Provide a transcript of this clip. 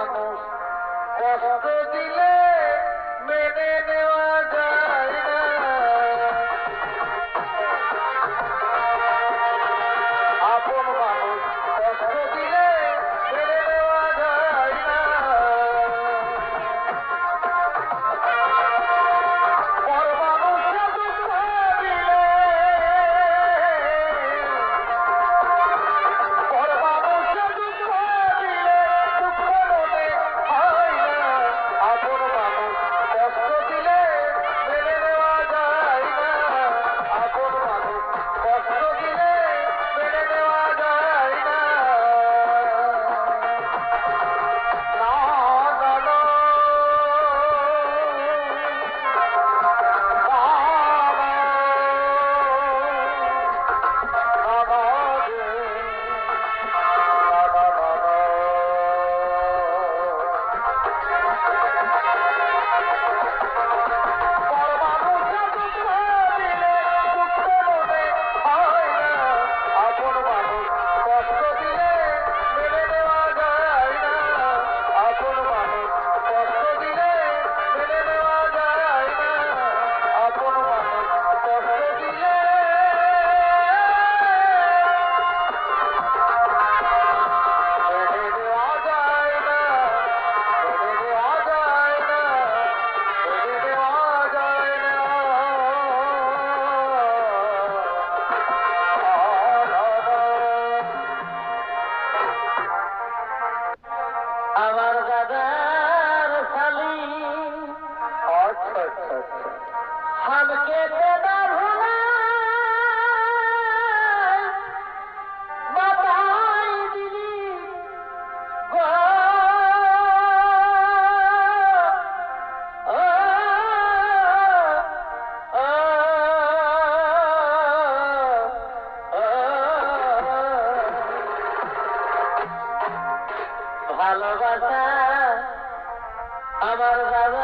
মানুষ কষ্ট দিলে মেনে নেওয়া যায় না। আপন মানুষ কষ্ট দিলে মেনে নেওয়া যায় না। পর মানুষে দুঃখ দিলে, পর মানুষে দুঃখ দিলে দুঃখ মনে হয় না। আপন মানুষ কষ্ট দিলে মেনে নেওয়া যায় না। আপন মানুষ কষ্ট দিলে মেনে নেওয়া যায় না। না না না আমার দাদার শালি হামকে দেনা ভোলা বাবাই দিলি গো। ভালোবাসা আমার দাদা